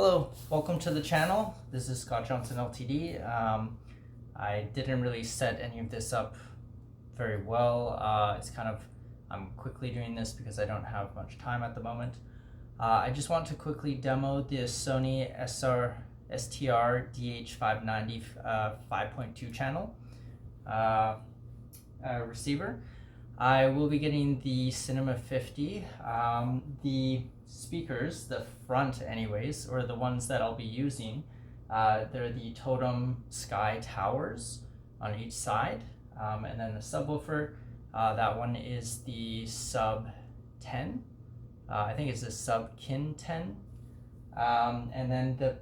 Hello, welcome to the channel. This is Scott Johnson Ltd. I didn't really set any of this up very well. I'm quickly doing this because I don't have much time at the moment. I just want to quickly demo the Sony STR DH590 5.2 channel receiver. I will be getting the Cinema 50. The speakers, the front anyways, or the ones that I'll be using, they're the Totem Sky Towers on each side. And then the subwoofer, that one is the Sub 10. I think it's a Sub Kin 10. And then the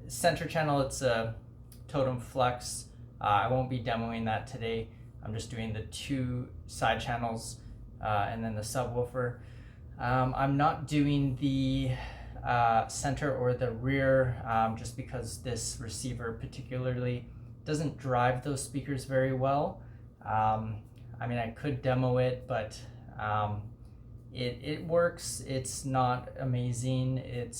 center channel, it's a Totem Flex. I won't be demoing that today. I'm just doing the two side channels and then the subwoofer. I'm not doing the center or the rear just because this receiver particularly doesn't drive those speakers very well. I mean, I could demo it, but it works. It's not amazing. It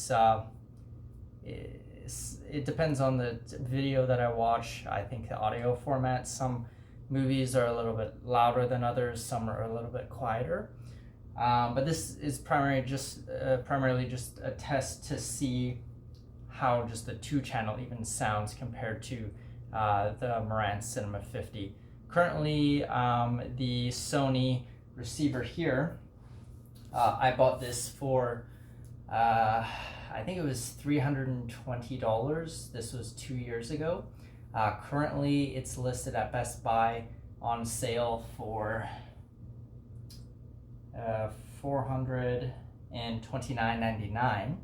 depends on the video that I watch. I think the audio format, some movies are a little bit louder than others, some are a little bit quieter. But this is primarily just a test to see how just the two channel even sounds compared to the Marantz Cinema 50. Currently, the Sony receiver here, I bought this for I think it was $320. This was 2 years ago. Currently, it's listed at Best Buy on sale for $429.99,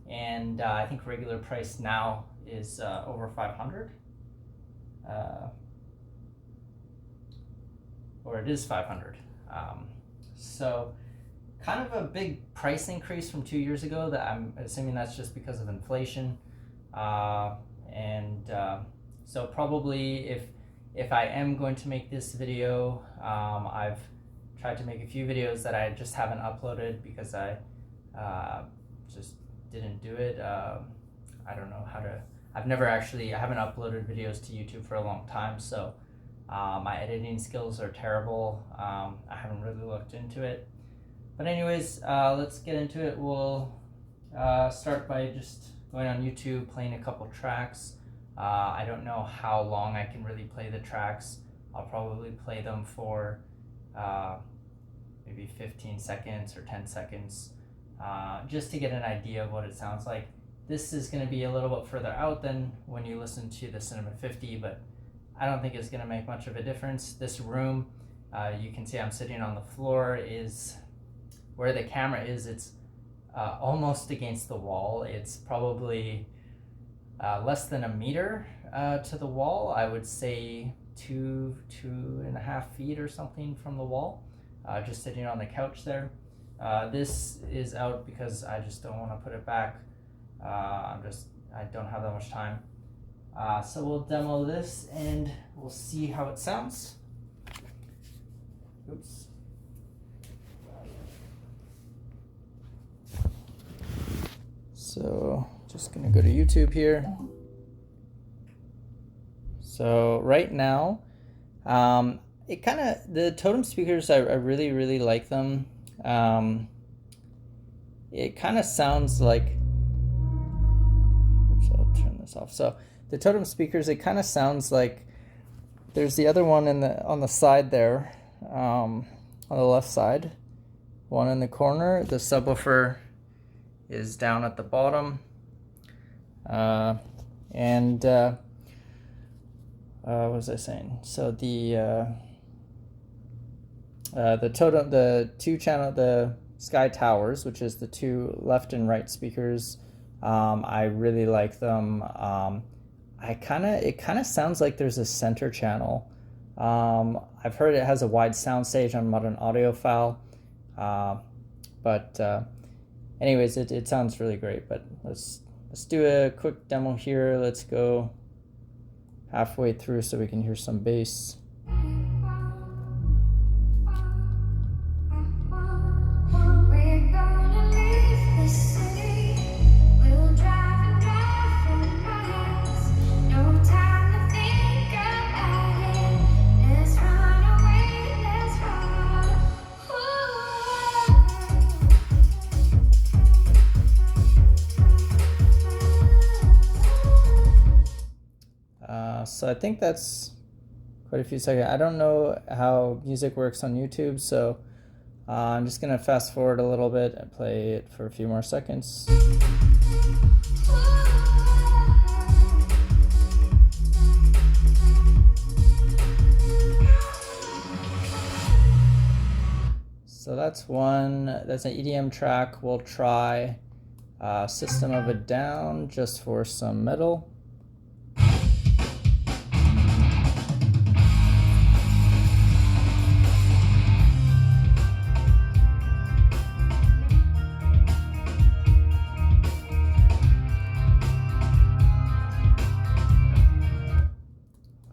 and I think regular price now is over $500, or it is $500. So kind of a big price increase from 2 years ago. That I'm assuming that's just because of inflation, so probably if I am going to make this video, I've tried to make a few videos that I just haven't uploaded because I just didn't do it. I don't know how to. I haven't uploaded videos to YouTube for a long time, so my editing skills are terrible. I haven't really looked into it. But anyways, let's get into it. We'll start by just going on YouTube, playing a couple tracks. I don't know how long I can really play the tracks. I'll probably play them for maybe 15 seconds or 10 seconds, just to get an idea of what it sounds like. This is going to be a little bit further out than when you listen to the Cinema 50, but I don't think it's going to make much of a difference. This room, you can see I'm sitting on the floor, is where the camera is. It's almost against the wall. It's probably less than a meter to the wall. I would say 2.5 feet or something from the wall. Just sitting on the couch there. This is out because I just don't want to put it back. I don't have that much time. So we'll demo this and we'll see how it sounds. Oops. So just gonna go to YouTube here. So right now, the Totem speakers, I really like them. It kind of sounds like, oops, I'll turn this off. So the Totem speakers, it kind of sounds like, there's the other one on the side there, on the left side, one in the corner. The subwoofer is down at the bottom, what was I saying? So the Totem, the two channel, the Sky Towers, which is the two left and right speakers, I really like them. It kind of sounds like there's a center channel. I've heard it has a wide soundstage on Modern Audiophile, but anyways, it sounds really great. But let's do a quick demo here. Let's go halfway through so we can hear some bass. So I think that's quite a few seconds. I don't know how music works on YouTube, so I'm just gonna fast forward a little bit and play it for a few more seconds. So that's an EDM track. We'll try System of a Down just for some metal.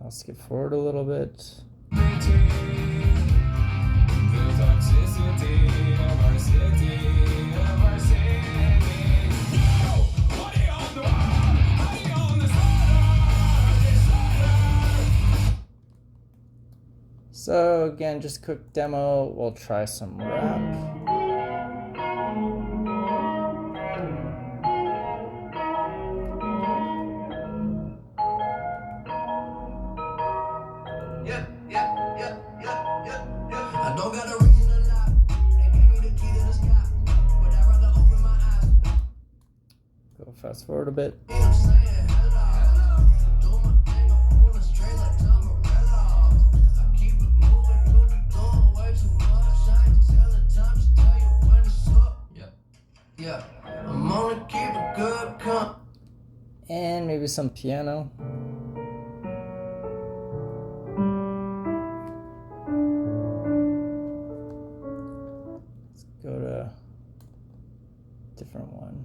I'll skip forward a little bit. So again, just quick demo. We'll try some rap. I don't got a reason to lie. They gave me the key to the sky, but I'd rather open my eyes. Go fast forward a bit. I'm gonna keep a good cup. And maybe some piano. Let's go to a different one.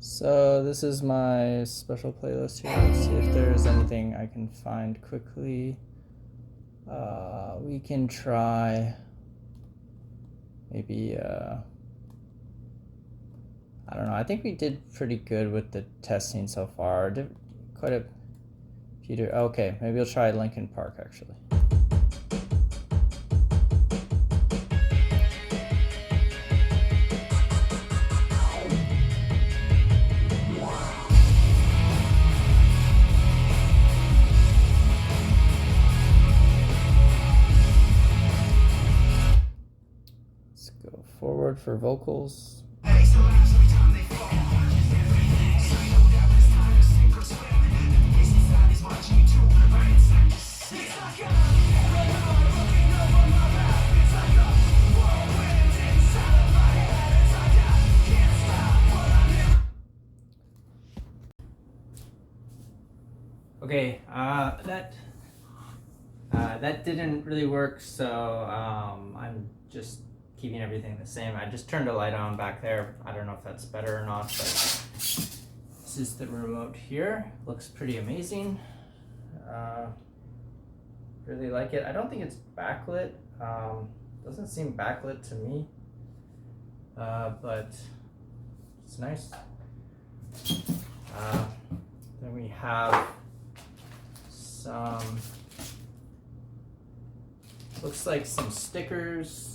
So this is my special playlist here. Let's see if there's anything I can find quickly. We can try maybe, I don't know. I think we did pretty good with the testing so far. Did quite a few. Okay, maybe we'll try Linkin Park actually. Forward for vocals. Okay, that didn't really work, so I'm just keeping everything the same. I just turned a light on back there. I don't know if that's better or not, but this is the remote here. Looks pretty amazing. Really like it. I don't think it's backlit. Doesn't seem backlit to me, but it's nice. Then we have some, looks like some stickers.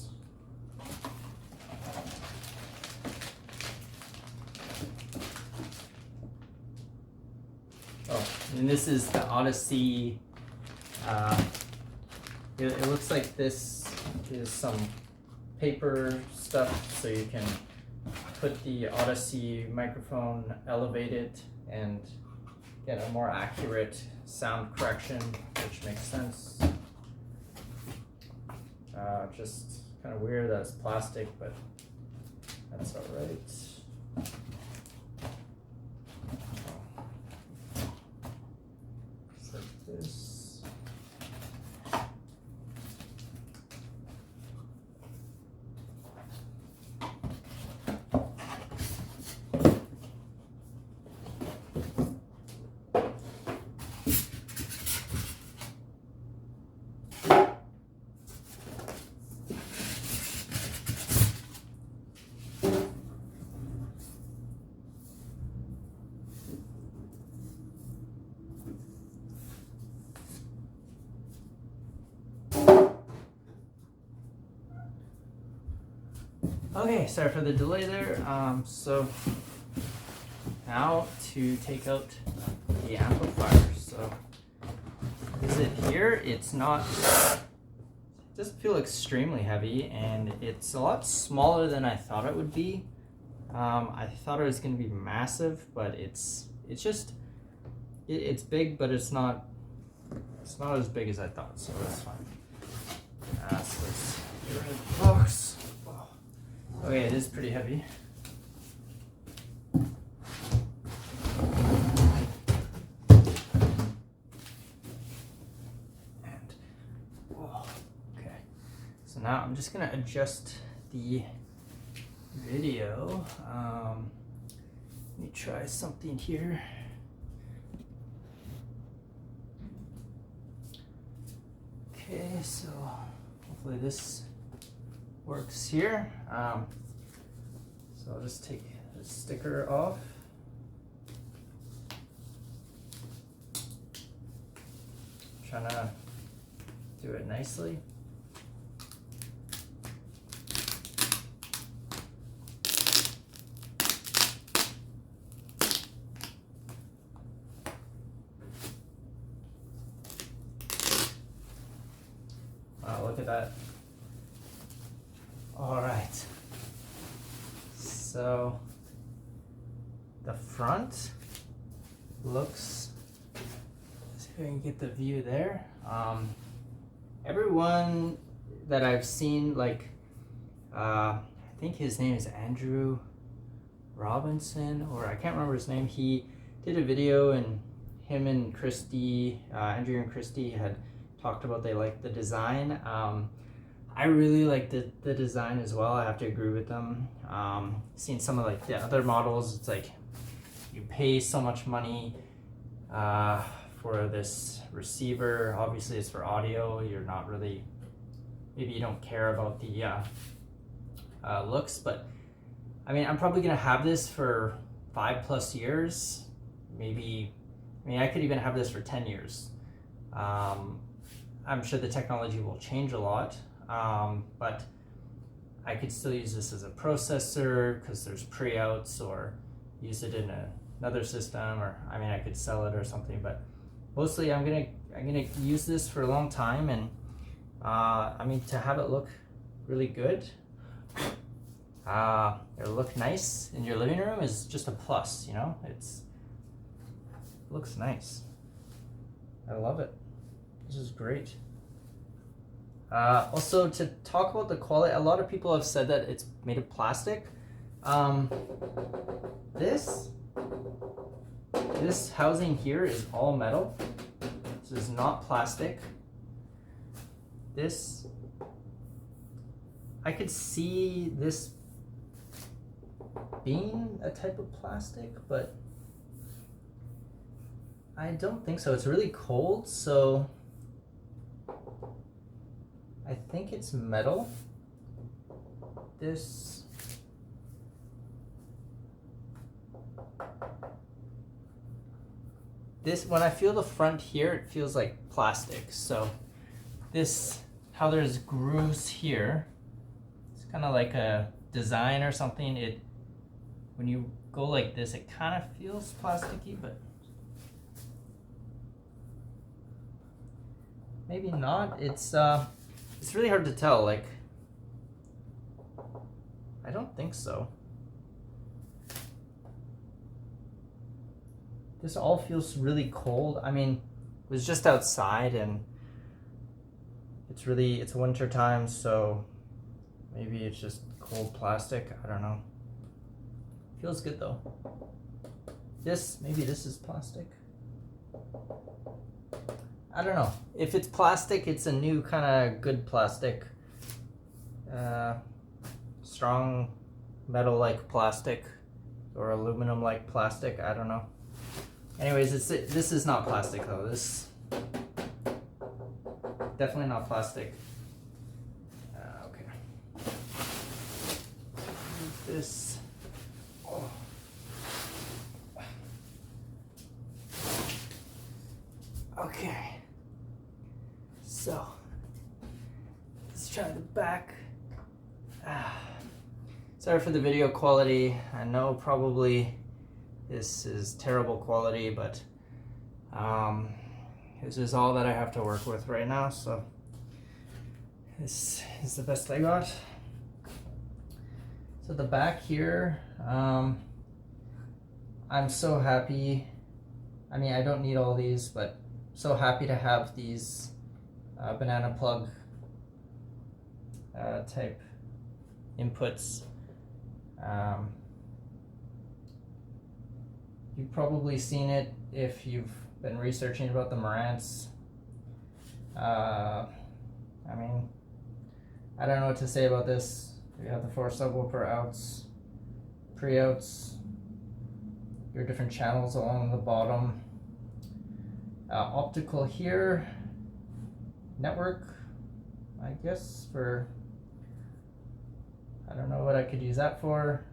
And this is the Odyssey. It looks like this is some paper stuff, so you can put the Odyssey microphone, elevate it, and get a more accurate sound correction, which makes sense. Just kind of weird that it's plastic, but that's all right. This. Okay, sorry for the delay there. So now to take out the amplifier. So is it here? It's not, it doesn't feel extremely heavy, and it's a lot smaller than I thought it would be. I thought it was going to be massive, but it's big, but it's not as big as I thought, so that's fine. So let's get rid of the box. Oh. Okay, it is pretty heavy. And oh, okay. So now I'm just gonna adjust the video. Let me try something here. Okay, so hopefully this works here. So I'll just take the sticker off. Trying to do it nicely. Wow, look at that. All right. So the front looks, let's see if I can get the view there. Everyone that I've seen, like, I think his name is Andrew Robinson, or I can't remember his name. He did a video, and him and Christy, Andrew and Christy had talked about they liked the design. I really like the design as well. I have to agree with them. Seen some of like the other models, it's like you pay so much money for this receiver. Obviously it's for audio. You're not really, maybe you don't care about the looks, but I mean, I'm probably gonna have this for 5+ years. Maybe, I mean, I could even have this for 10 years. I'm sure the technology will change a lot, but I could still use this as a processor because there's pre-outs, or use it in another system, or I mean, I could sell it or something. But mostly, I'm gonna use this for a long time, and I mean, to have it look really good, it'll look nice in your living room is just a plus. You know, it looks nice. I love it. This is great. Also, to talk about the quality, a lot of people have said that it's made of plastic. This housing here is all metal. This is not plastic. This, I could see this being a type of plastic, but I don't think so. It's really cold, so I think it's metal. This, when I feel the front here, it feels like plastic. So this, how there's grooves here, it's kind of like a design or something. When you go like this, it kind of feels plasticky, but maybe not. It's really hard to tell. Like, I don't think so. This all feels really cold. I mean, it was just outside, and it's winter time, so maybe it's just cold plastic. I don't know. Feels good though. Maybe this is plastic. I don't know. If it's plastic, it's a new kind of good plastic. Strong metal-like plastic, or aluminum-like plastic. I don't know. Anyways, this is not plastic though. This definitely not plastic. Okay. This. Oh. Okay. So let's try the back. Sorry for the video quality. I know probably this is terrible quality, but this is all that I have to work with right now, so this is the best I got. So the back here, I'm so happy. I mean, I don't need all these, but so happy to have these banana plug type inputs. You've probably seen it if you've been researching about the Marantz. I mean, I don't know what to say about this. We have the 4 subwoofer outs, pre-outs, your different channels along the bottom. Optical here, network, I guess, for, I don't know what I could use that for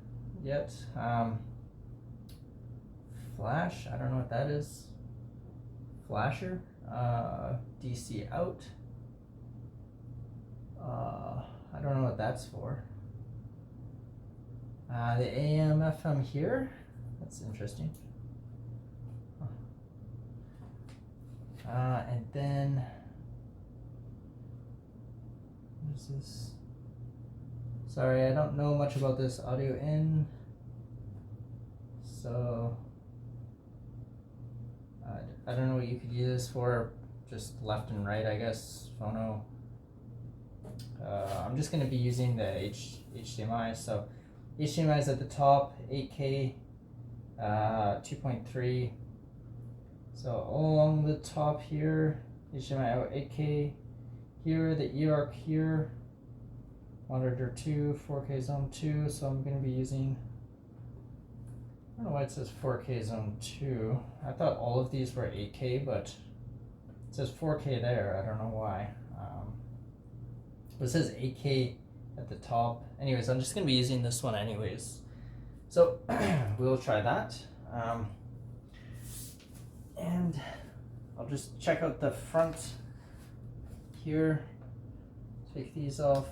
yet. Flash, I don't know what that is. Flasher, DC out. I don't know what that's for. The AM FM here, that's interesting. And then, what is this? Sorry, I don't know much about this audio in, so I don't know what you could use this for, just left and right, I guess, phono. I'm just going to be using the HDMI, so HDMI is at the top, 8K, 2.3, so along the top here, HDMI out 8K, here, the eARC here, monitor 2, 4K zone 2, so I'm going to be using, I don't know why it says 4K zone 2, I thought all of these were 8K, but it says 4K there, I don't know why. But it says 8K at the top. Anyways, I'm just going to be using this one anyways. So we'll try that. And I'll just check out the front here. Take these off.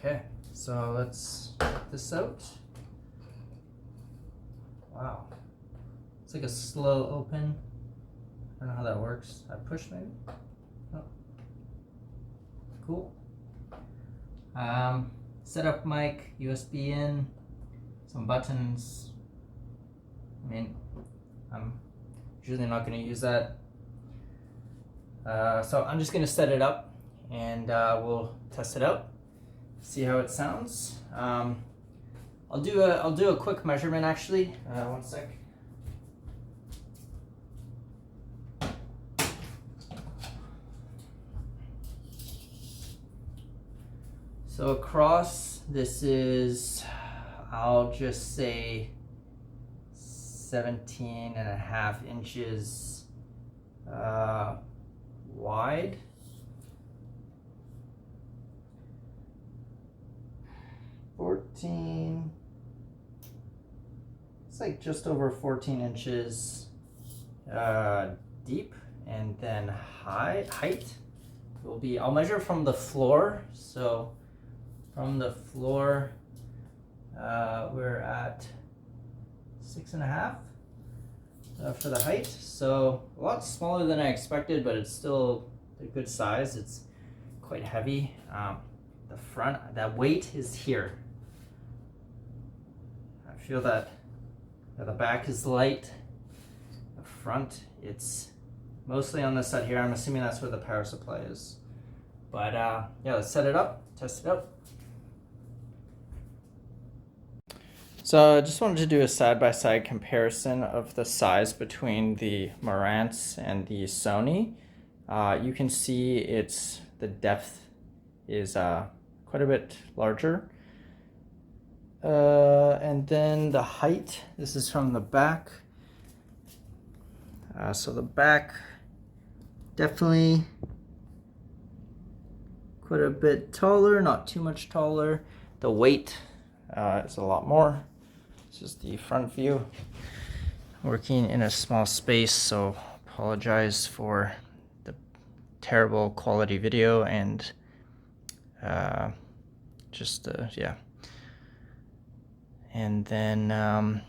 Okay, so let's check this out. Wow, it's like a slow open. I don't know how that works. I push maybe? Oh. Cool. Setup mic, USB in, some buttons. I mean, I'm usually not going to use that. So I'm just going to set it up and we'll test it out. See how it sounds. I'll do a quick measurement actually. One sec. So across, this is, I'll just say 17.5 inches wide. 14, it's like just over 14 inches deep, and then height will be, I'll measure from the floor, so from the floor we're at 6.5 for the height, so a lot smaller than I expected, but it's still a good size. It's quite heavy. The front, that weight is here. I feel that the back is light, the front, it's mostly on this side here. I'm assuming that's where the power supply is. But yeah, let's set it up, test it out. So I just wanted to do a side-by-side comparison of the size between the Marantz and the Sony. You can see the depth is quite a bit larger. And then the height, this is from the back. So the back definitely quite a bit taller, not too much taller. The weight is a lot more. This is the front view. Working in a small space, so apologize for the terrible quality video and yeah. And then I'll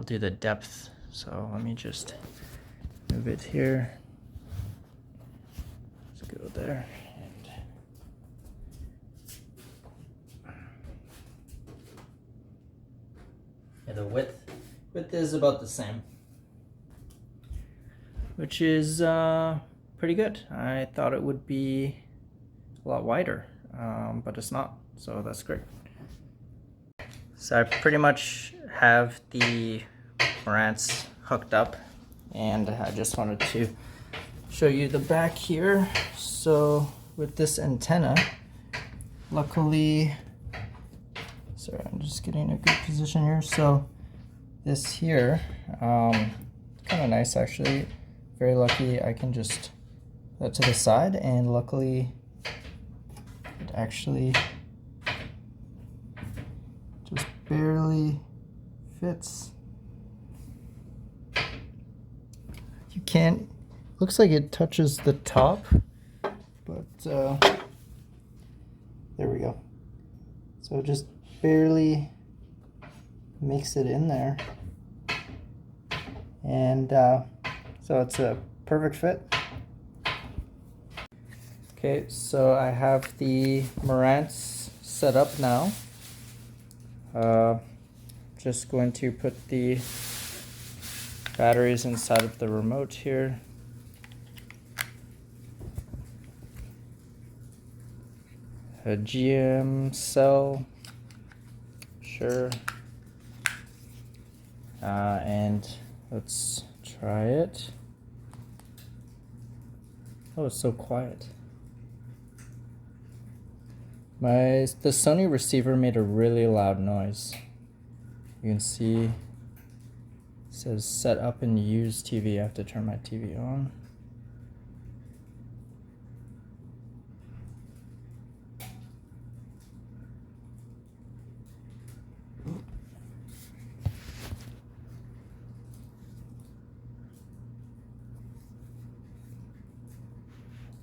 do the depth. So let me just move it here. Let's go there. And the width is about the same, which is pretty good. I thought it would be a lot wider, but it's not, so that's great. So I pretty much have the Marantz hooked up, and I just wanted to show you the back here. So with this antenna, luckily, sorry, I'm just getting a good position here. So this here, kind of nice actually. Very lucky I can just put it to the side, and luckily it actually just barely fits. You can't, looks like it touches the top, but there we go. So it just barely makes it in there, and so it's a perfect fit. Okay, so I have the Marantz set up now. Just going to put the batteries inside of the remote here. A GM cell, sure. And let's try it. Oh, it's so quiet. The Sony receiver made a really loud noise. You can see it says set up and use TV. I have to turn my TV on.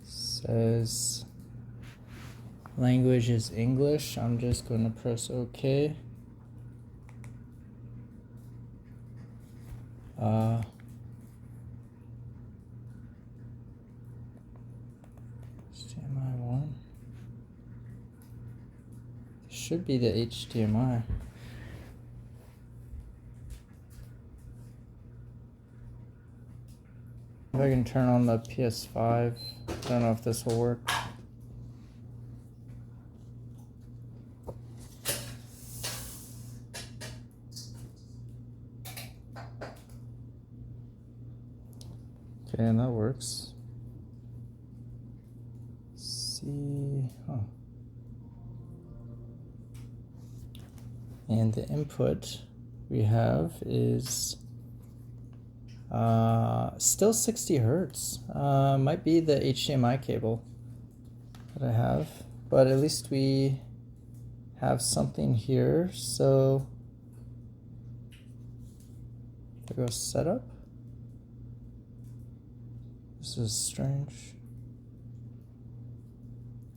Says language is English. I'm just going to press OK. HDMI 1. This should be the HDMI. If I can turn on the PS5, I don't know if this will work. Okay, and that works. See, oh. And the input we have is still 60 hertz. Might be the HDMI cable that I have, but at least we have something here. So if I go setup, this is strange.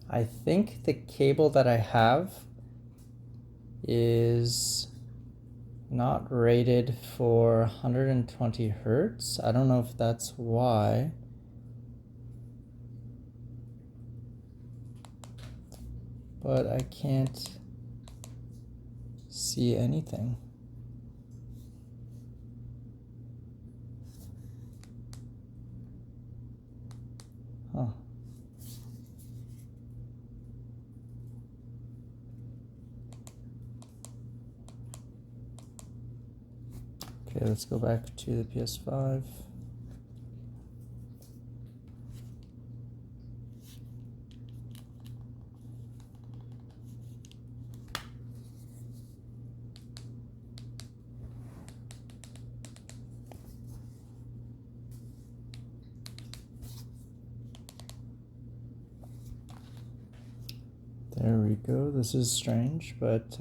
I think the cable that I have is not rated for 120 hertz. I don't know if that's why. But I can't see anything. Huh. Okay, let's go back to the PS5. go. This is strange, but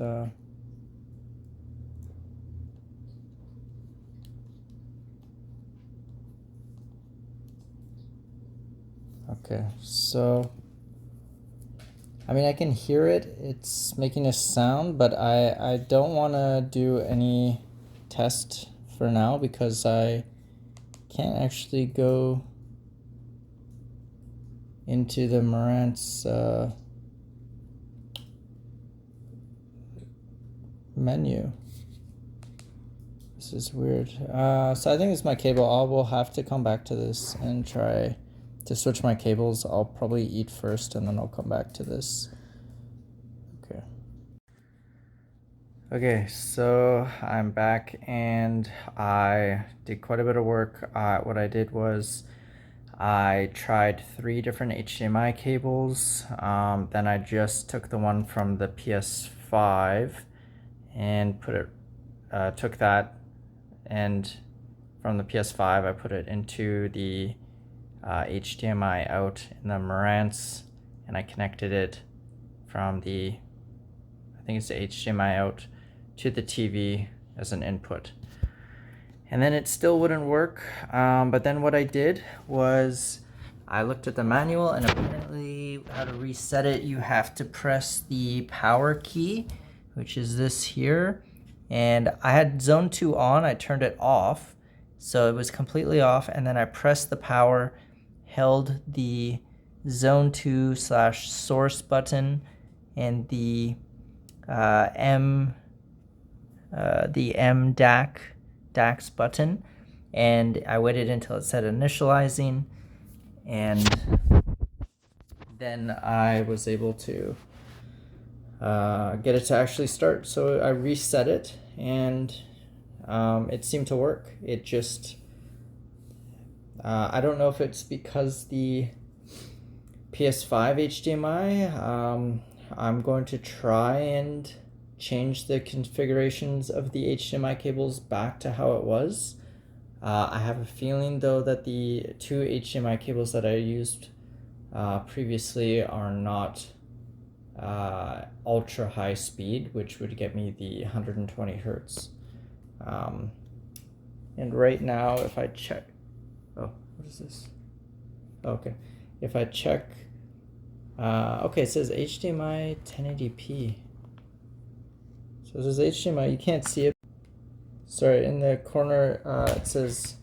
okay, so I mean, I can hear it. It's making a sound, but I don't want to do any test for now because I can't actually go into the Marantz menu. This is weird. So I think it's my cable. I will have to come back to this and try to switch my cables. I'll probably eat first and then I'll come back to this. Okay. Okay, so I'm back and I did quite a bit of work. What I did was I tried 3 different HDMI cables. Then I just took the one from the PS5 and took that, and from the PS5 I put it into the HDMI out in the Marantz, and I connected it from the, I think it's the HDMI out to the TV as an input. And then it still wouldn't work, but then what I did was I looked at the manual, and apparently how to reset it, you have to press the power key, which is this here. And I had zone 2 on, I turned it off, so it was completely off, and then I pressed the power, held the zone 2 / source button and the M DAX button, and I waited until it said initializing, and then I was able to get it to actually start. So I reset it, and it seemed to work. It just I don't know if it's because the PS5 HDMI. I'm going to try and change the configurations of the HDMI cables back to how it was. I have a feeling though that the 2 HDMI cables that I used previously are not ultra high speed, which would get me the 120 hertz. And right now, if I check, oh, what is this? Oh, okay, if I check, okay, it says HDMI 1080p. So this is HDMI, you can't see it. Sorry, in the corner it says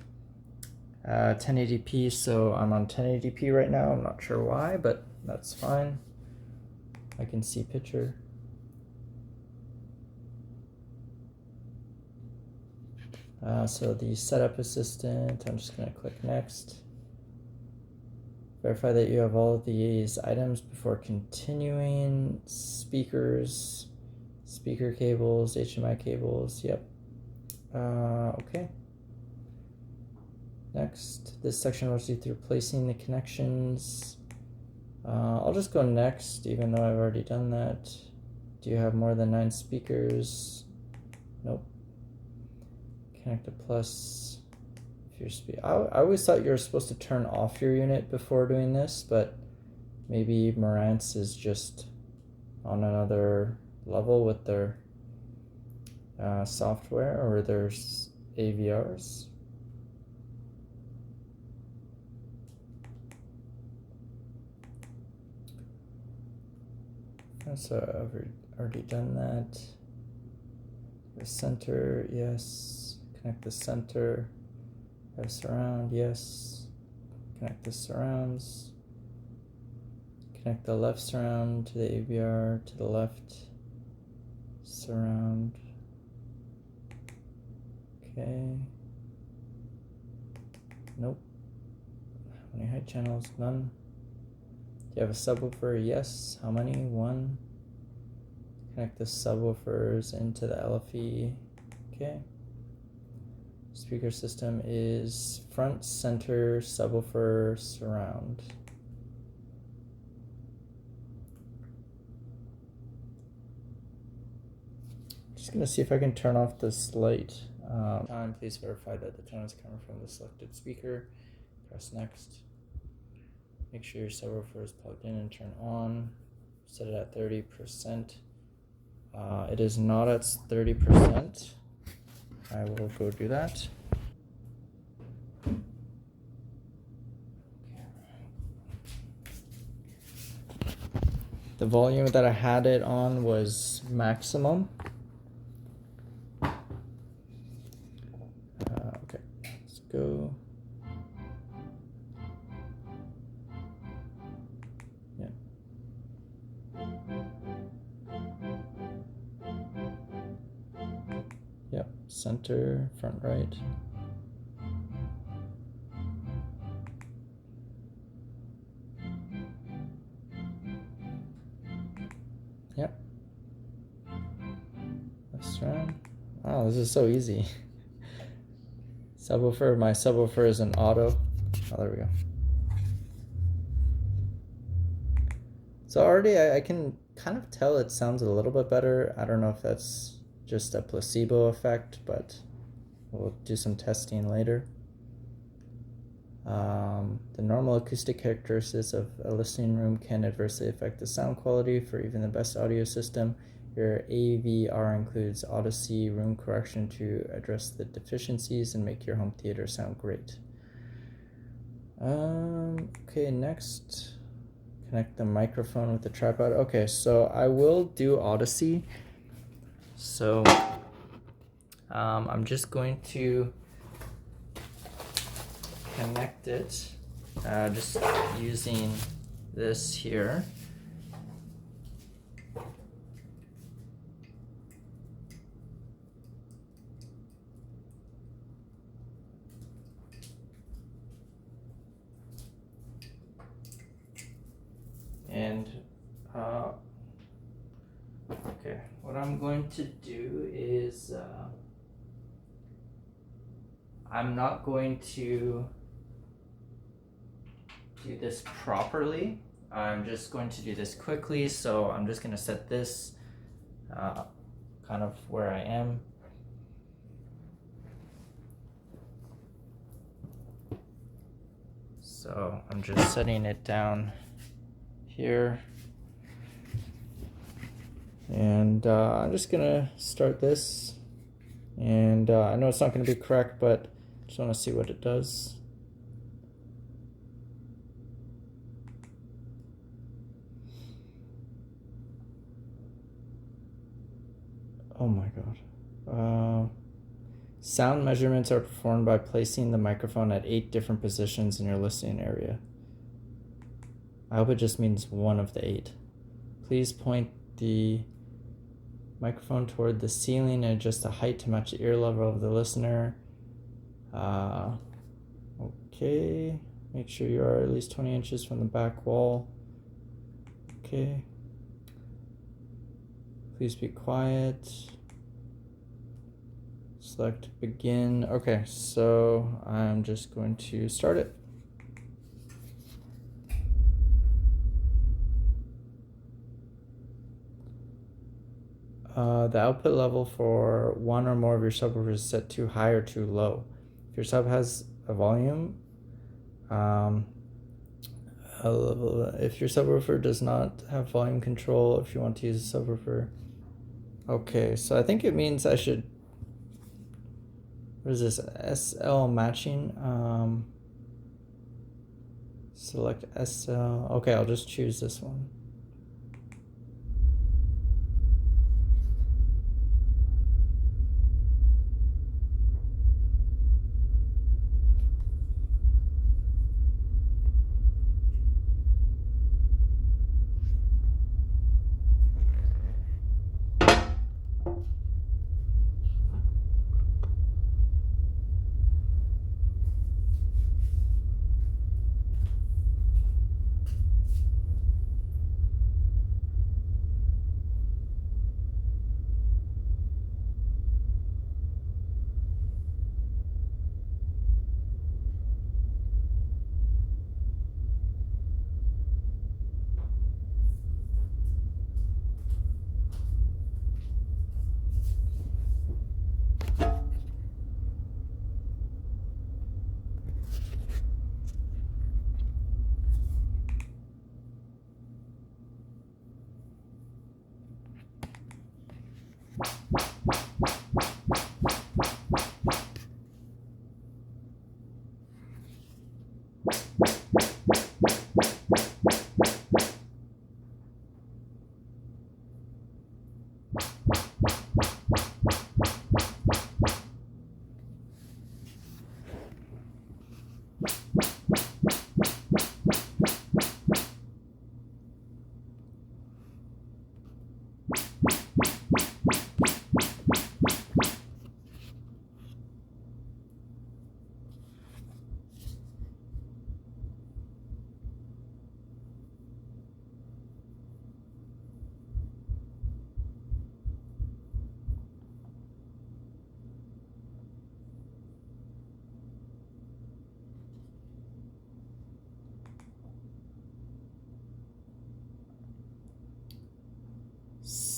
1080p, so I'm on 1080p right now. I'm not sure why, but that's fine. I can see picture. So the setup assistant, I'm just gonna click next. Verify that you have all of these items before continuing. Speakers, speaker cables, HDMI cables, yep. Okay. Next, this section runs you through placing the connections. I'll just go next, even though I've already done that. Do you have more than 9 speakers? Nope. Connect a plus. If your I always thought you were supposed to turn off your unit before doing this, but maybe Marantz is just on another level with their software or their AVRs. So I've already done that. The center, yes. Connect the center. Have surround, yes. Connect the surrounds. Connect the left surround to the AVR, to the left surround. Okay. Nope. How many height channels? None. Do you have a subwoofer? Yes. How many? 1. Connect the subwoofers into the LFE. Okay. Speaker system is front, center, subwoofer, surround. Just gonna see if I can turn off this light. Please verify that the tone is coming from the selected speaker. Press next. Make sure your subwoofer is plugged in and turn on. set it at 30%. It is not at 30%. I will go do that. The volume that I had it on was maximum. Okay, let's go. Yeah. Yep, center, front right. Yep. Left round. Wow, this is so easy. Subwoofer, my subwoofer is an auto. Oh, there we go. So already I can kind of tell it sounds a little bit better. I don't know if that's just a placebo effect, but we'll do some testing later. The normal acoustic characteristics of a listening room can adversely affect the sound quality for even the best audio system. Your AVR includes Odyssey room correction to address the deficiencies and make your home theater sound great. Okay, next, connect the microphone with the tripod. Okay, so I will do Odyssey. So I'm just going to connect it just using this here. And okay, what I'm going to do is I'm not going to do this properly. I'm just going to do this quickly, so I'm just going to set this kind of where I am. So I'm just setting it down here, and I'm just gonna start this, and I know it's not going to be correct, but I just want to see what it does. Oh my god. Sound measurements are performed by placing the microphone at 8 different positions in your listening area. I hope it just means one of the 8. Please point the microphone toward the ceiling and adjust the height to match the ear level of the listener. Okay, make sure you are at least 20 inches from the back wall. Okay. Please be quiet. Select begin. Okay, so I'm just going to start it. The output level for one or more of your subwoofers is set too high or too low. If your sub has a volume, if your subwoofer does not have volume control, if you want to use a subwoofer. Okay, so I think it means I should, what is this, SL matching? Select SL. Okay, I'll just choose this one.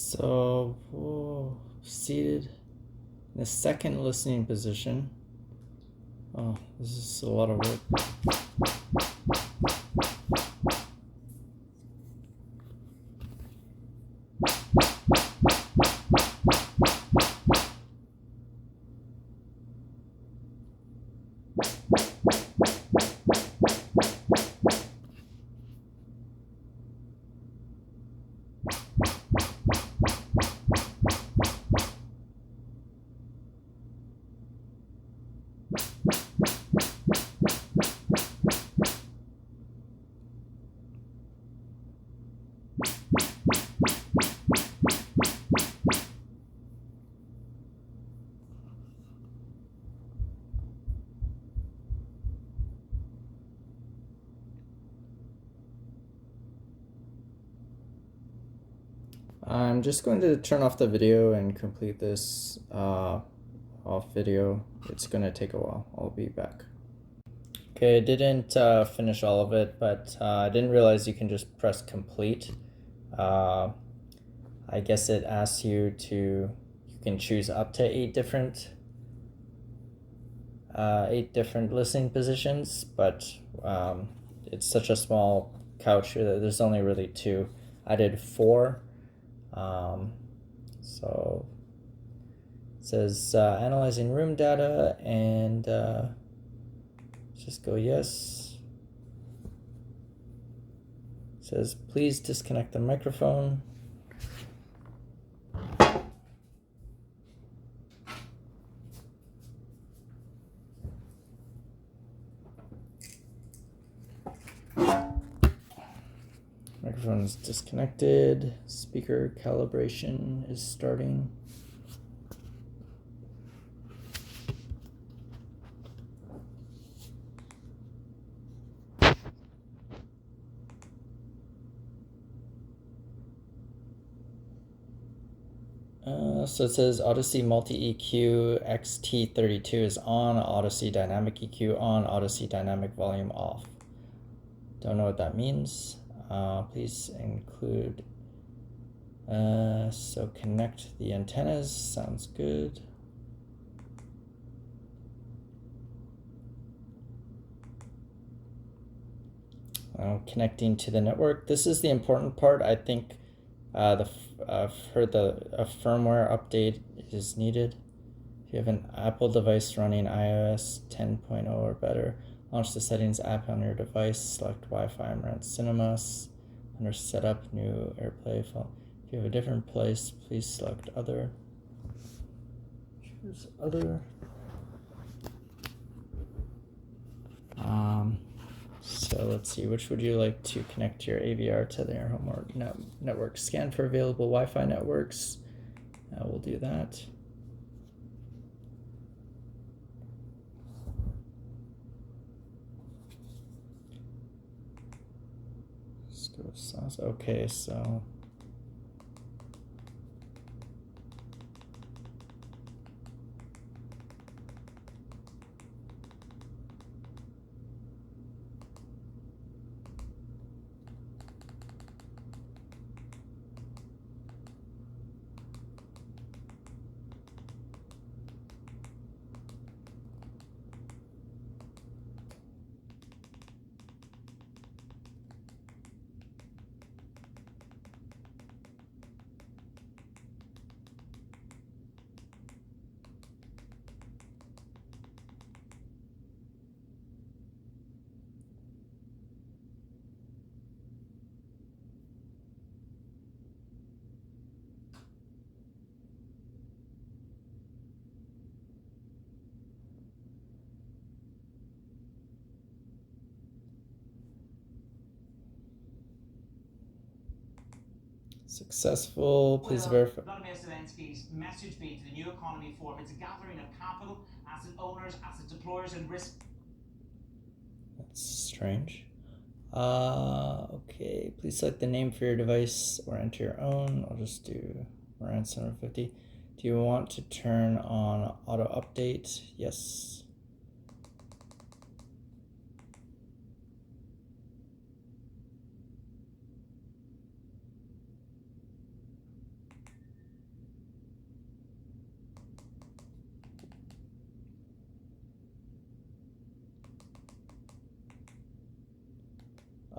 So, seated in the second listening position. Oh, this is a lot of work. I'm just going to turn off the video and complete this off video. It's going to take a while. I'll be back. Okay, I didn't finish all of it, but I didn't realize you can just press complete. I guess it asks you you can choose up to 8 different listening positions, but it's such a small couch that there's only really 2. I did 4. So it says analyzing room data, and just go yes. It says please disconnect the microphone. Microphone is disconnected. Speaker calibration is starting. So it says Odyssey Multi EQ XT32 is on, Odyssey Dynamic EQ on, Odyssey Dynamic Volume off. Don't know what that means. Please include, so connect the antennas, sounds good. Connecting to the network. This is the important part. I think I've heard a firmware update is needed. If you have an Apple device running iOS 10.0 or better, launch the settings app on your device, select Wi-Fi Marantz Cinema, under setup, new AirPlay phone. If you have a different place, please select other. Choose other. So let's see, which would you like to connect your AVR to their home or network? Scan for available Wi-Fi networks. We'll do that. Let's go with sounds. Okay, so successful. Please verify. Vladimir Zelensky's message be to the New Economy Forum? It's a gathering of capital, asset owners, asset deployers, and risk. That's strange. Okay, please select the name for your device or enter your own. I'll just do Marantz 750. Do you want to turn on auto update? Yes.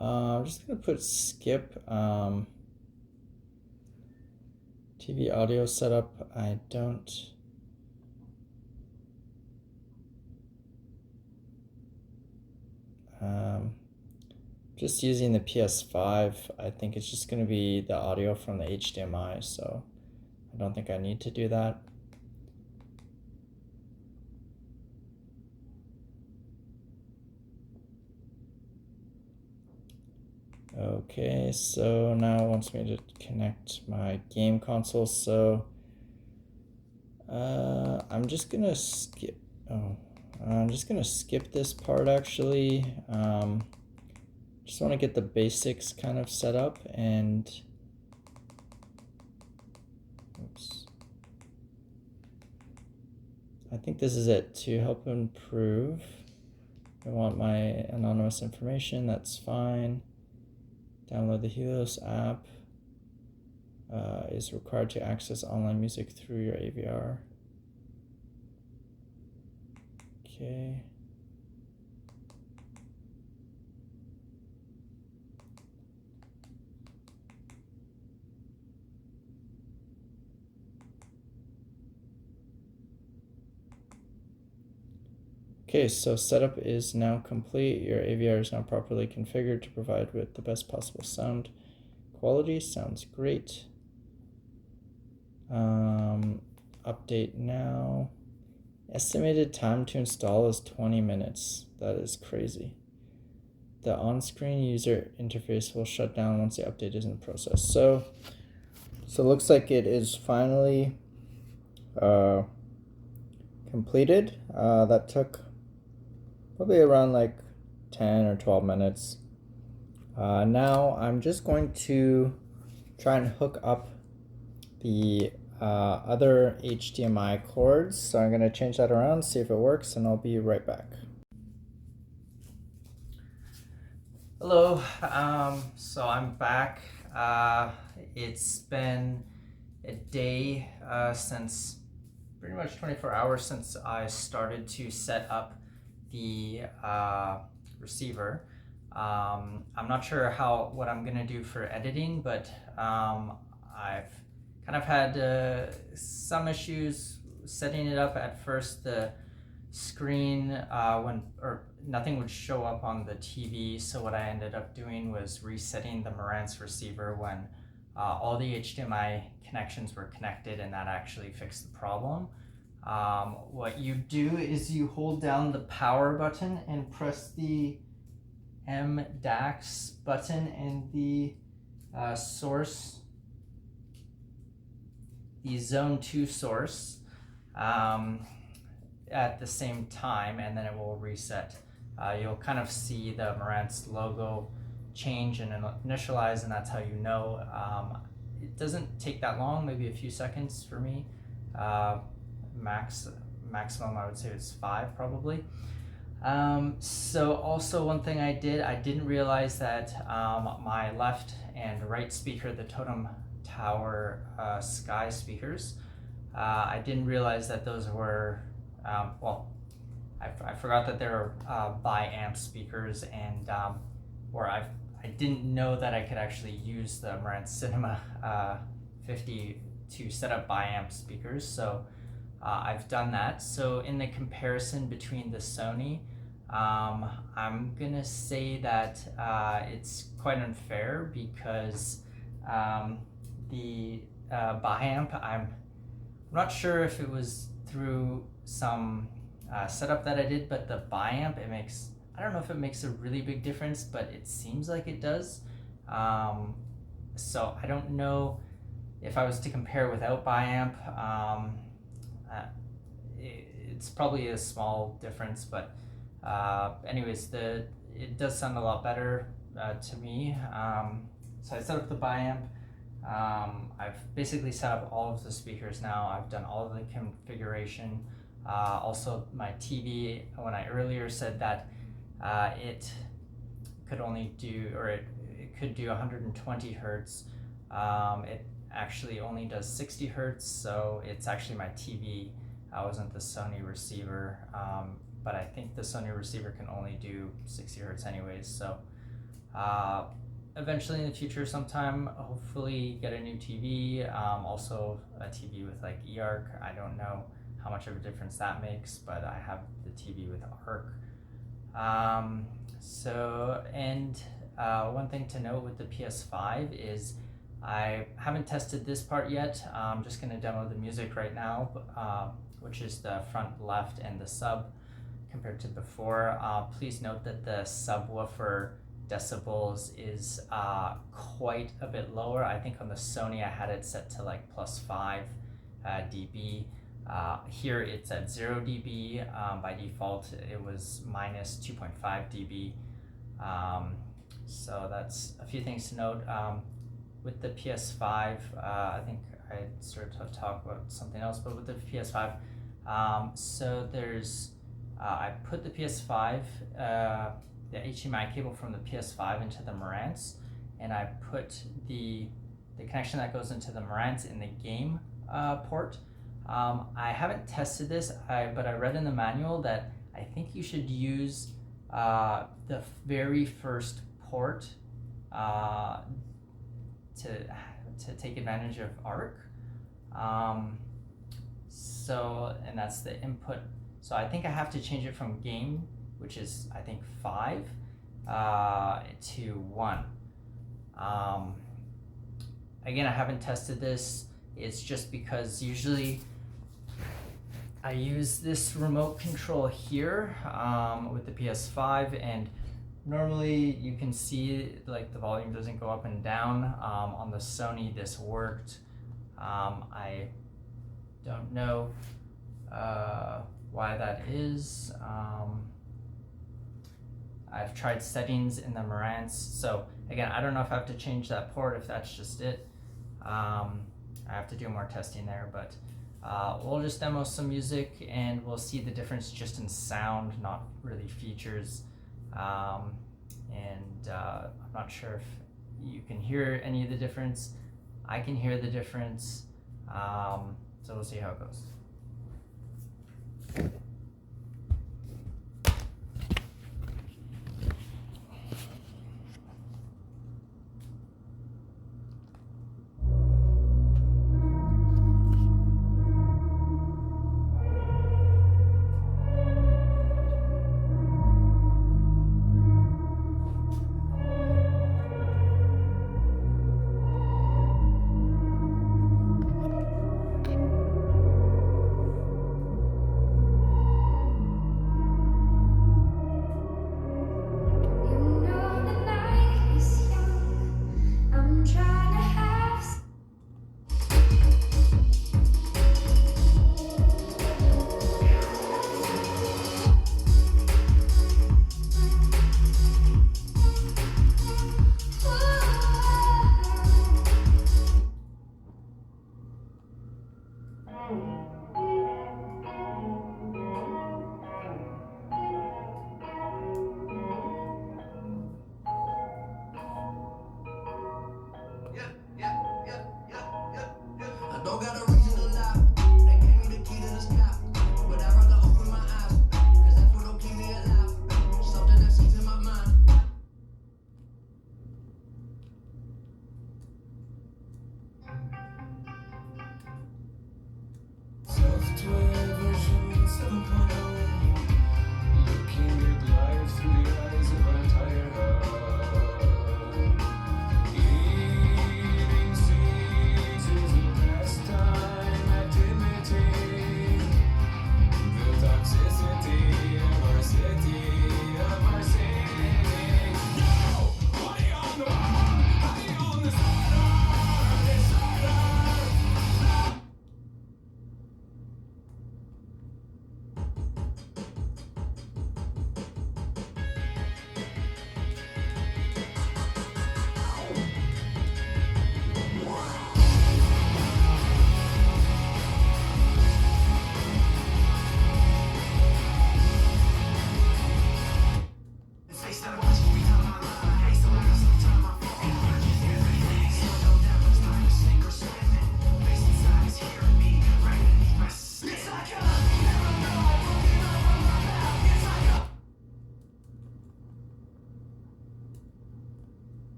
I'm just gonna put skip. TV audio setup. I don't. Just using the PS5, I think it's just going to be the audio from the HDMI, so I don't think I need to do that. Okay, so now it wants me to connect my game console, so I'm just gonna skip. I'm just gonna skip this part actually. Just want to get the basics kind of set up, and oops. I think this is it. To help improve, I want my anonymous information, that's fine. Download the Helios app. Is required to access online music through your AVR. Okay. Okay, so setup is now complete. Your AVR is now properly configured to provide with the best possible sound quality. Sounds great. Update now. Estimated time to install is 20 minutes. That is crazy. The on-screen user interface will shut down once the update is in process. So it looks like it is finally completed. That took probably around like 10 or 12 minutes. Now I'm just going to try and hook up the other HDMI cords. So I'm going to change that around, see if it works, and I'll be right back. Hello, so I'm back. It's been a day since, pretty much 24 hours since I started to set up the receiver. I'm not sure what I'm gonna do for editing, but I've kind of had some issues setting it up. At first, the screen nothing would show up on the TV, so what I ended up doing was resetting the Marantz receiver when all the HDMI connections were connected, and that actually fixed the problem. What you do is you hold down the power button and press the MDAX button and the source, the zone 2 source at the same time, and then it will reset. You'll kind of see the Marantz logo change and initialize, and that's how you know. It doesn't take that long, maybe a few seconds for me. Maximum I would say it's 5 probably. So also one thing I didn't realize that my left and right speaker, the Totem Tower Sky speakers, I didn't realize that those were, I forgot that they were bi-amp speakers, and I didn't know that I could actually use the Marantz Cinema 50 to set up bi-amp speakers, so I've done that. So in the comparison between the Sony, I'm gonna say that it's quite unfair, because the bi-amp, I'm not sure if it was through some setup that I did, but the bi-amp, I don't know if it makes a really big difference, but it seems like it does. So I don't know if I was to compare without bi-amp. It's probably a small difference, but anyways, it does sound a lot better to me. So I set up the bi-amp. I've basically set up all of the speakers now. I've done all of the configuration. Also my TV, when I earlier said that it could only do, or it could do 120 hertz, it actually only does 60 hertz, so it's actually my TV. Wasn't the Sony receiver, but I think the Sony receiver can only do 60 hertz anyways, so Eventually in the future sometime, hopefully get a new TV, also a TV with like eARC. I don't know how much of a difference that makes, but I have the TV with ARC. One thing to note with the PS5 is I haven't tested this part yet. I'm just going to demo the music right now, which is the front left and the sub compared to before. Please note that the subwoofer decibels is quite a bit lower. I think on the Sony I had it set to like +5 dB. Here it's at 0 dB. By default it was -2.5 dB. So that's a few things to note. With the PS5, I think I sort of talk about something else, but with the PS5, so there's, I put the PS5, the HDMI cable from the PS5 into the Marantz, and I put the connection that goes into the Marantz in the game port. I haven't tested this, but I read in the manual that I think you should use the very first port to take advantage of ARC. And that's the input. So I think I have to change it from game, which is I think 5, to 1. Again, I haven't tested this. It's just because usually I use this remote control here with the PS5, and normally you can see like the volume doesn't go up and down. On the Sony this worked. I don't know why that is. I've tried settings in the Marantz, so again I don't know if I have to change that port, if that's just it. I have to do more testing there, but we'll just demo some music and we'll see the difference just in sound, not really features. I'm not sure if you can hear any of the difference. I can hear the difference, so we'll see how it goes.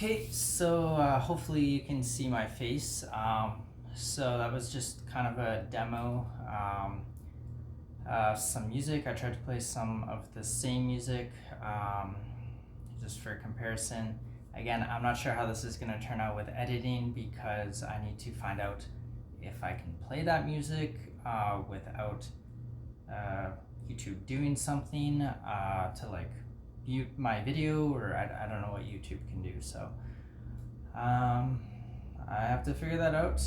Okay, so hopefully you can see my face. So that was just kind of a demo. Some music. I tried to play some of the same music just for comparison. Again, I'm not sure how this is going to turn out with editing because I need to find out if I can play that music without YouTube doing something to like mute my video, or I don't know what YouTube can do. So I have to figure that out.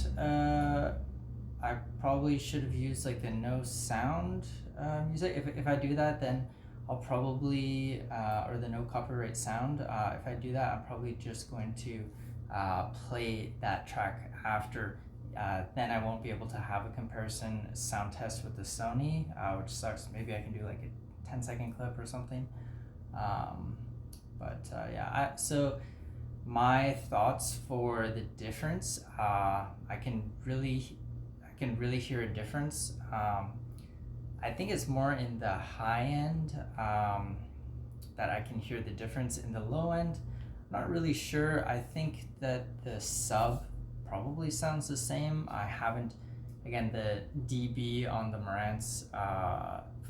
I probably should have used like the no sound music. If I do that, then I'll probably, or the no copyright sound, if I do that, I'm probably just going to play that track after. Then I won't be able to have a comparison sound test with the Sony, which sucks. Maybe I can do like a 10-second clip or something. Yeah, so my thoughts for the difference, I can really hear a difference. I think it's more in the high end that I can hear the difference. In the low end, I'm not really sure. I think that the sub probably sounds the same. I haven't, again, the dB on the Marantz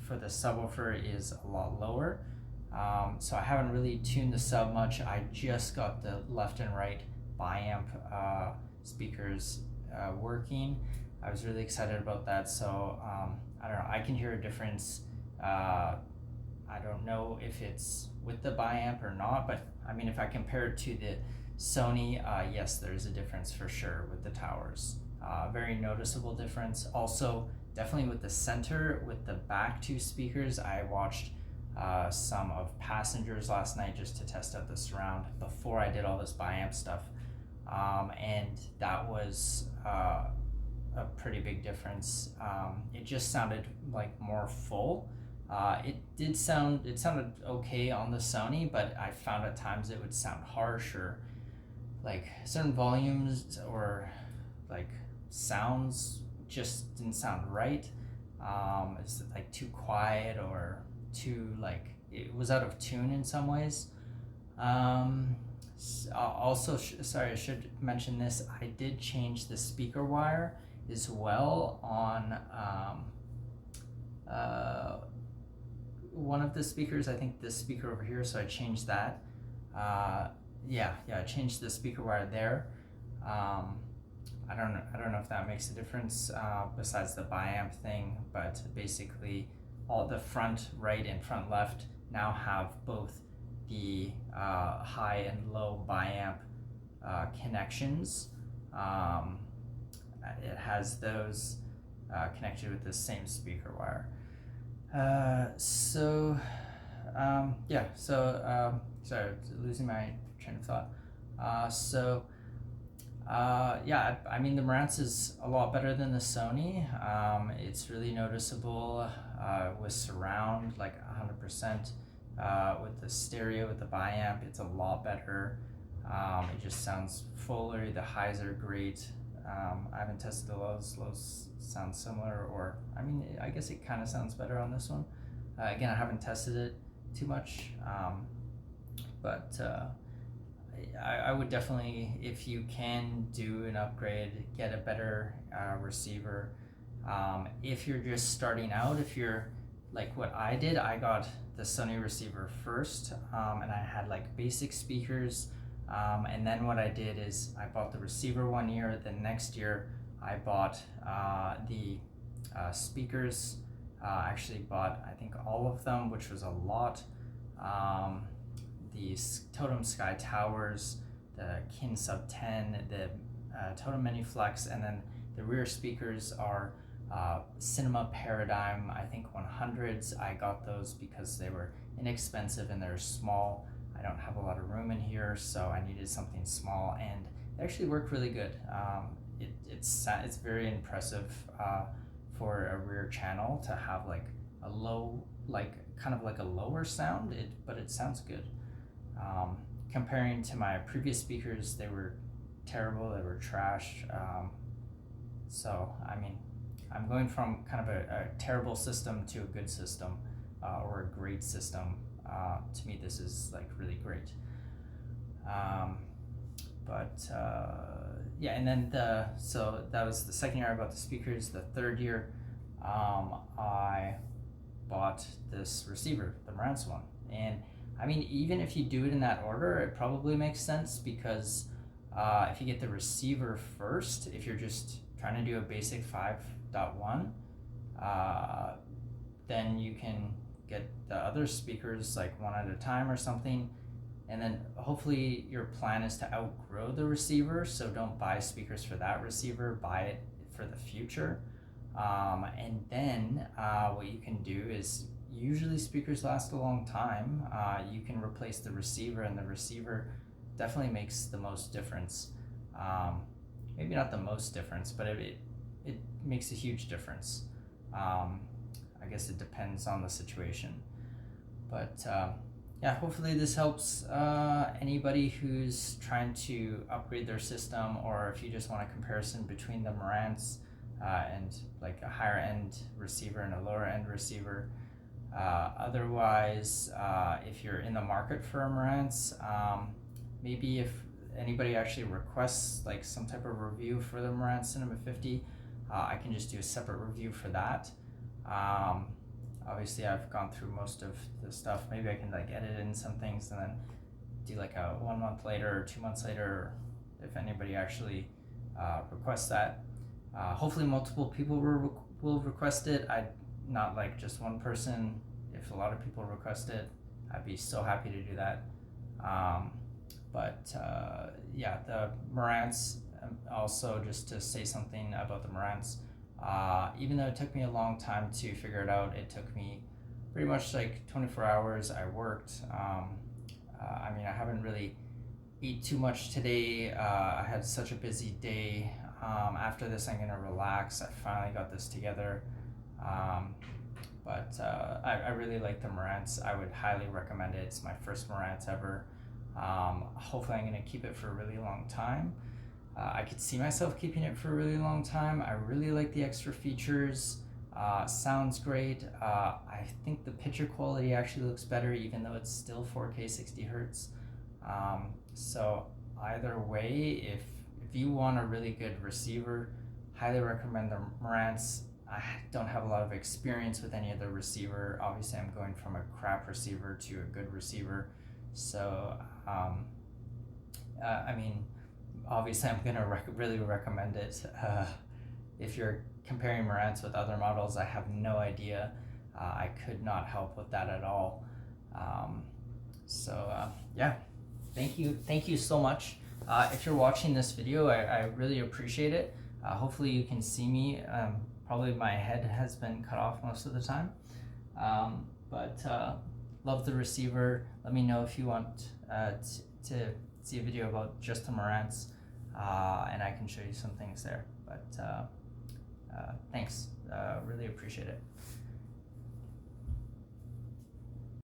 for the subwoofer is a lot lower. So I haven't really tuned the sub much. I just got the left and right biamp speakers working. I was really excited about that. So I don't know, I can hear a difference. I don't know if it's with the biamp or not, but I mean, if I compare it to the Sony, yes, there's a difference for sure with the towers. Very noticeable difference. Also, definitely with the center, with the back two speakers, I watched some of Passengers last night just to test out the surround before I did all this biamp stuff. And that was a pretty big difference. It just sounded like more full. It sounded okay on the Sony, but I found at times it would sound harsh, or like certain volumes or like sounds just didn't sound right. It's like too quiet or too like it was out of tune in some ways. Also, sorry, I should mention this. I did change the speaker wire as well on one of the speakers. I think this speaker over here. So I changed that. Yeah, I changed the speaker wire there. I don't know if that makes a difference besides the biamp thing, but basically all the front right and front left now have both the high and low biamp connections. It has those connected with the same speaker wire. Sorry, losing my train of thought. Yeah, I mean, the Marantz is a lot better than the Sony. It's really noticeable with surround, like 100%. With the stereo, with the biamp, it's a lot better. It just sounds fuller. The highs are great. I haven't tested the lows. Lows sound similar, or I mean, I guess it kind of sounds better on this one. Again, I haven't tested it too much, but I would definitely, if you can do an upgrade, get a better receiver. If you're just starting out, if you're like what I did, I got the Sony receiver first, and I had like basic speakers, and then what I did is I bought the receiver 1 year. The next year I bought the speakers. Actually bought, I think, all of them, which was a lot. The Totem Sky Towers, the Kin Sub 10, the Totem Mini Flex, and then the rear speakers are Cinema Paradigm, I think 100s. I got those because they were inexpensive and they're small. I don't have a lot of room in here, so I needed something small, and they actually work really good. It's very impressive for a rear channel to have like a low, like kind of like a lower sound, but it sounds good. Comparing to my previous speakers, they were terrible, they were trash. So I mean, I'm going from kind of a terrible system to a good system, or a great system. To me, this is like really great. but yeah, and then so that was the second year I bought the speakers. The third year, I bought this receiver, the Marantz one. And I mean, even if you do it in that order, it probably makes sense, because if you get the receiver first, if you're just trying to do a basic 5.1, then you can get the other speakers like one at a time or something. And then hopefully your plan is to outgrow the receiver, so don't buy speakers for that receiver, buy it for the future. And then what you can do is, usually speakers last a long time. You can replace the receiver, and the receiver definitely makes the most difference. Maybe not the most difference, but it makes a huge difference. I guess it depends on the situation. But yeah, hopefully this helps anybody who's trying to upgrade their system, or if you just want a comparison between the Marantz and like a higher end receiver and a lower end receiver. Otherwise, if you're in the market for a Marantz, maybe if anybody actually requests like some type of review for the Marantz Cinema 50, I can just do a separate review for that. Obviously I've gone through most of the stuff. Maybe I can like edit in some things and then do like a 1 month later or 2 months later, if anybody actually requests that. Hopefully multiple people will request it. Not like just one person. If a lot of people request it, I'd be so happy to do that. Yeah, the Marantz, also just to say something about the Marantz, even though it took me a long time to figure it out, it took me pretty much like 24 hours. I worked. I mean, I haven't really ate too much today. I had such a busy day. After this, I'm gonna relax. I finally got this together. I really like the Marantz. I would highly recommend it. It's my first Marantz ever. Hopefully I'm going to keep it for a really long time. I could see myself keeping it for a really long time. I really like the extra features. Sounds great. I think the picture quality actually looks better, even though it's still 4K 60 Hertz. So either way, if you want a really good receiver, highly recommend the Marantz. I don't have a lot of experience with any other receiver. Obviously I'm going from a crap receiver to a good receiver. So, I mean, obviously I'm gonna really recommend it. If you're comparing Marantz with other models, I have no idea. I could not help with that at all. Yeah, thank you so much. If you're watching this video, I really appreciate it. Hopefully you can see me. Probably my head has been cut off most of the time. Love the receiver. Let me know if you want to see a video about just the Marantz, and I can show you some things there. Thanks, really appreciate it.